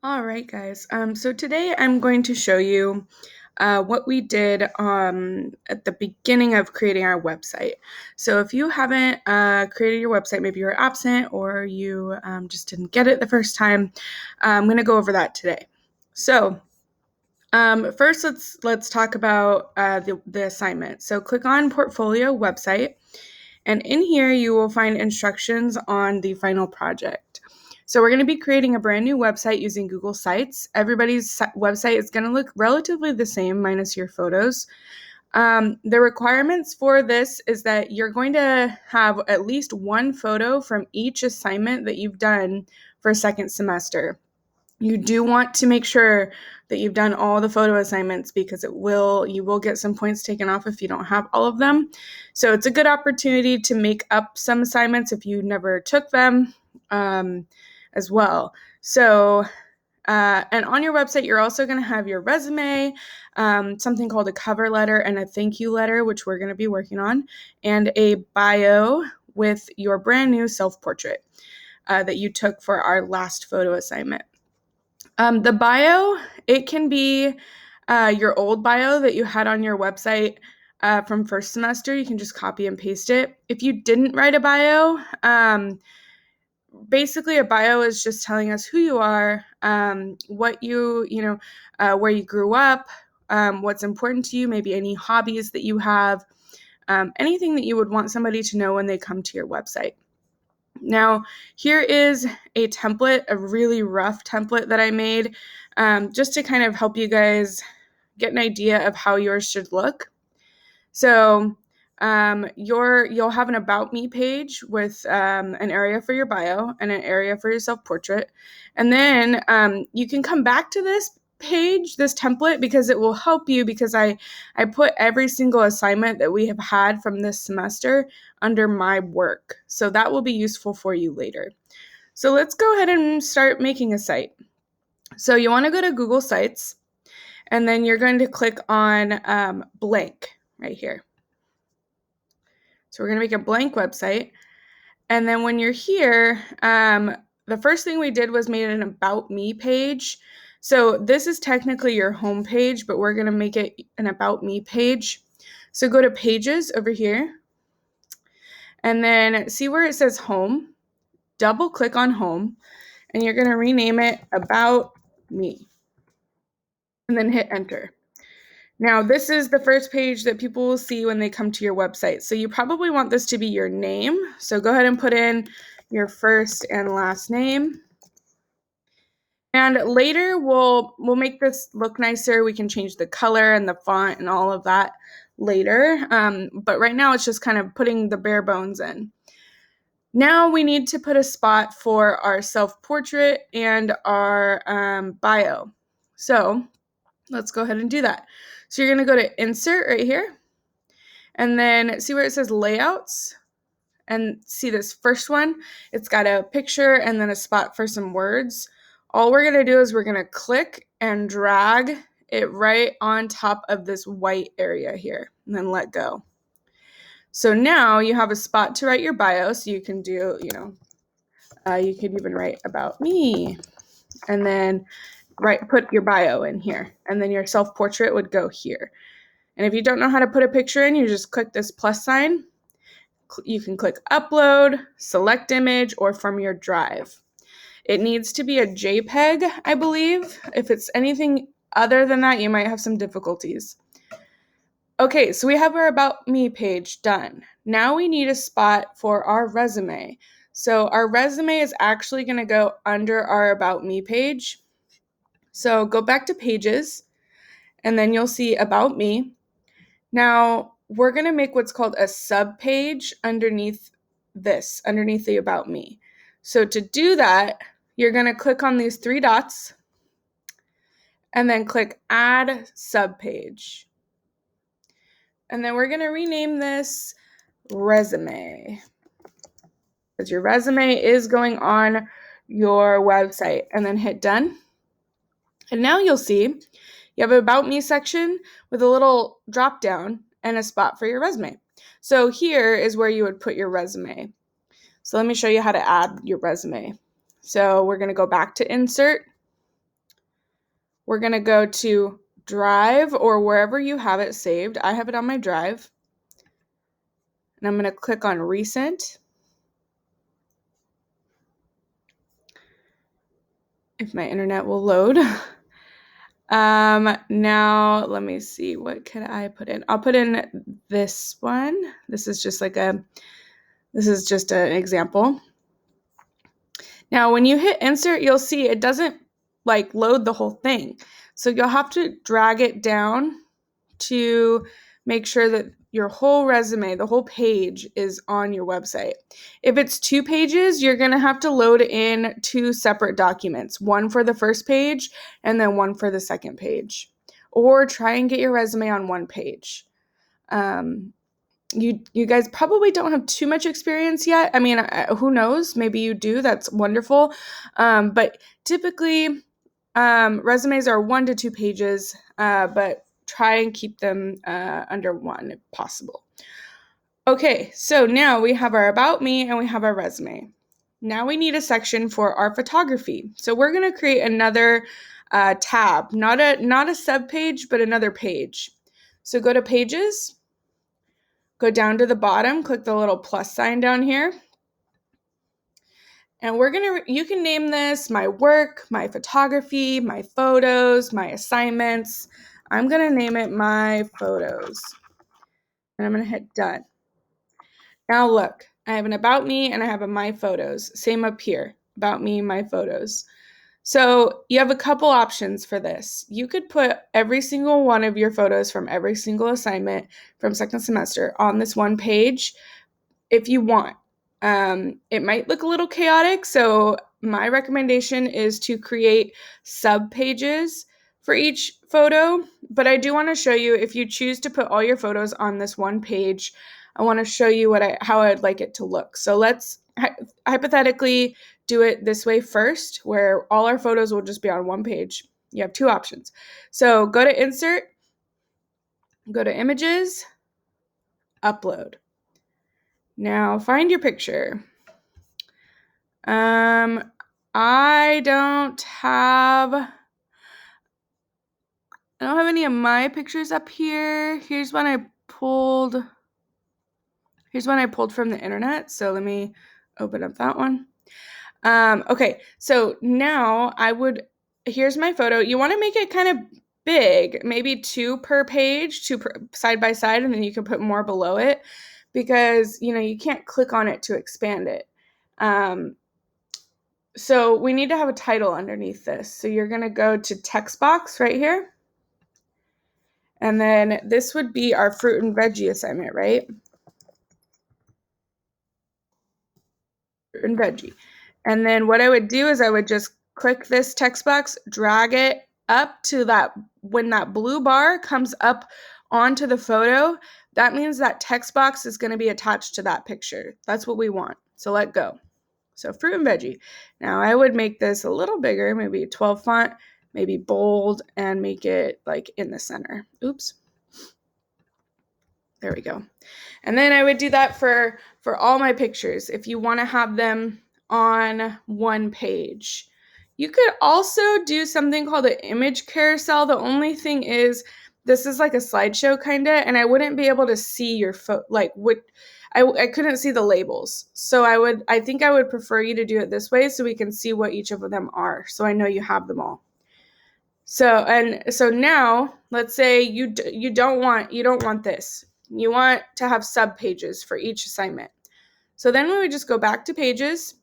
All right, guys. So today I'm going to show you what we did at the beginning of creating our website. So if you haven't created your website, maybe you're absent or you just didn't get it the first time, I'm going to go over that today. So first, let's talk about the assignment. So click on Portfolio Website, and in here you will find instructions on the final project. So we're going to be creating a brand new website using Google Sites. Everybody's website is going to look relatively the same minus your photos. The requirements for this is that you're going to have at least one photo from each assignment that you've done for second semester. You do want to make sure that you've done all the photo assignments because you will get some points taken off if you don't have all of them. So it's a good opportunity to make up some assignments if you never took them as well. So and on your website, you're also going to have your resume, something called a cover letter and a thank you letter, which we're going to be working on, and a bio with your brand new self-portrait that you took for our last photo assignment. The bio, it can be your old bio that you had on your website from first semester. You can just copy and paste it. If you didn't write a bio, basically a bio is just telling us who you are, what where you grew up, what's important to you, maybe any hobbies that you have, anything that you would want somebody to know when they come to your website. Now, here is a template, a really rough template that I made, just to kind of help you guys get an idea of how yours should look. So you'll have an About Me page with an area for your bio and an area for your self-portrait. And then you can come back to this page, this template, because it will help you because I put every single assignment that we have had from this semester under my work. So that will be useful for you later. So let's go ahead and start making a site. So you want to go to Google Sites, and then you're going to click on blank right here. So we're going to make a blank website. And then when you're here, the first thing we did was made an About Me page. So this is technically your home page, but we're going to make it an About Me page. So go to Pages over here, and then see where it says Home. Double click on Home, and you're going to rename it About Me, and then hit Enter. Now, this is the first page that people will see when they come to your website. So you probably want this to be your name. So go ahead and put in your first and last name. And later we'll make this look nicer. We can change the color and the font and all of that later. But right now it's just kind of putting the bare bones in. Now we need to put a spot for our self-portrait and our bio. So let's go ahead and do that. So you're going to go to Insert right here, and then see where it says Layouts, and see this first one. It's got a picture and then a spot for some words. All we're going to do is we're going to click and drag it right on top of this white area here, and then let go. So now you have a spot to write your bio, so you can do, you could even write About Me, and then put your bio in here, and then your self-portrait would go here. And if you don't know how to put a picture in, you just click this plus sign. You can click Upload, Select Image, or from your drive. It needs to be a JPEG, I believe. If it's anything other than that, you might have some difficulties. Okay, so we have our About Me page done. Now we need a spot for our resume. So our resume is actually going to go under our About Me page. So go back to Pages, and then you'll see About Me. Now, we're going to make what's called a subpage underneath the About Me. So to do that, you're going to click on these three dots and then click Add Subpage. And then we're going to rename this Resume, because your resume is going on your website, and then hit Done. And now you'll see you have an About Me section with a little drop down and a spot for your resume. So here is where you would put your resume. So let me show you how to add your resume. So we're going to go back to Insert, we're going to go to Drive or wherever you have it saved. I have it on my Drive. And I'm going to click on Recent. If my internet will load. Now let me see, what could I put in? I'll put in this one. This is just an example. Now, when you hit insert, you'll see it doesn't like load the whole thing. So you'll have to drag it down to make sure that your whole resume, the whole page is on your website. If it's 2 pages, you're going to have to load in 2 separate documents, one for the first page and then one for the second page. Or try and get your resume on 1 page. You guys probably don't have too much experience yet. I mean, who knows? Maybe you do. That's wonderful. But typically, resumes are 1 to 2 pages, but try and keep them under 1 if possible. Okay, so now we have our About Me and we have our resume. Now we need a section for our photography. So we're going to create another tab, not a subpage, but another page. So go to Pages. Go down to the bottom, click the little plus sign down here. And you can name this my work, my photography, my photos, my assignments. I'm gonna name it my photos. And I'm gonna hit done. Now look, I have an About Me and I have a My Photos. Same up here, About Me, My Photos. So you have a couple options for this. You could put every single one of your photos from every single assignment from second semester on this one page if you want. It might look a little chaotic, so my recommendation is to create sub-pages for each photo, but I do want to show you, if you choose to put all your photos on this one page, I want to show you how I'd like it to look. So let's hypothetically do it this way first, where all our photos will just be on one page. You have 2 options. So go to Insert, go to Images, Upload. Now find your picture. I don't have any of my pictures up here. Here's one I pulled from the internet. So let me open up that one. Okay, so now here's my photo. You want to make it kind of big, maybe 2 per page, 2 side by side, and then you can put more below it because, you can't click on it to expand it. So we need to have a title underneath this. So you're going to go to text box right here. And then this would be our fruit and veggie assignment, right? Fruit and veggie. And then what I would do is I would just click this text box, drag it up to that, when that blue bar comes up onto the photo, that means that text box is going to be attached to that picture. That's what we want. So let go. So fruit and veggie. Now I would make this a little bigger, maybe 12 font, maybe bold, and make it like in the center. Oops. There we go. And then I would do that for all my pictures if you want to have them on one page. You could also do something called an image carousel. The only thing is this is like a slideshow kind of, and I wouldn't be able to see your I couldn't see the labels. So I think I would prefer you to do it this way so we can see what each of them are. So I know you have them all. So now let's say you don't want this. You want to have sub pages for each assignment. So then we would just go back to Pages,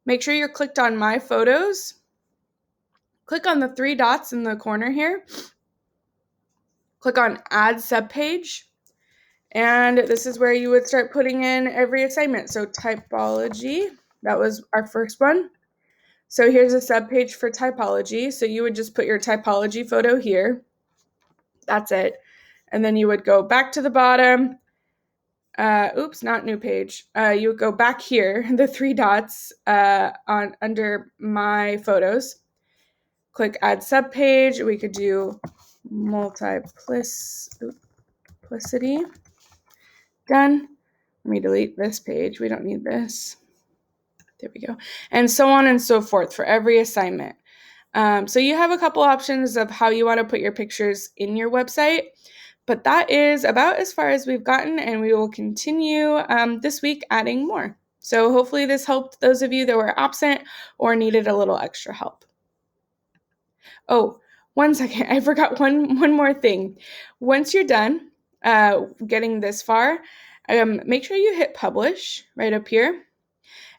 make sure you're clicked on My Photos, click on the 3 dots in the corner here, click on Add Subpage, and this is where you would start putting in every assignment. So typology, that was our first one. So here's a subpage for typology. So you would just put your typology photo here. That's it. And then you would go back to the bottom. Oops, not new page. You would go back here, the 3 dots under My Photos. Click Add Subpage. We could do multiplicity. Done. Let me delete this page. We don't need this. There we go. And so on and so forth for every assignment. So you have a couple options of how you want to put your pictures in your website, but that is about as far as we've gotten, and we will continue this week adding more. So hopefully this helped those of you that were absent or needed a little extra help. Oh, 1 second. I forgot one more thing. Once you're done getting this far, make sure you hit publish right up here.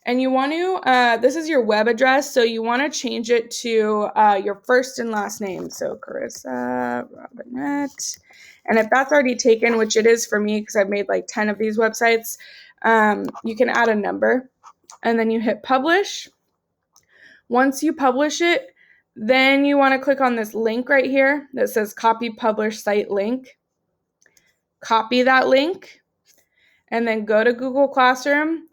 And you want to, this is your web address, so you want to change it to your first and last name. So Carissa Robinette. And if that's already taken, which it is for me because I've made like 10 of these websites, you can add a number. And then you hit publish. Once you publish it, then you want to click on this link right here that says copy publish site link. Copy that link and then go to Google Classroom,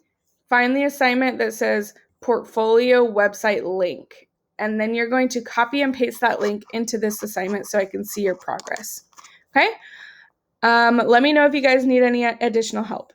find the assignment that says portfolio website link. And then you're going to copy and paste that link into this assignment so I can see your progress. Okay? Let me know if you guys need any additional help.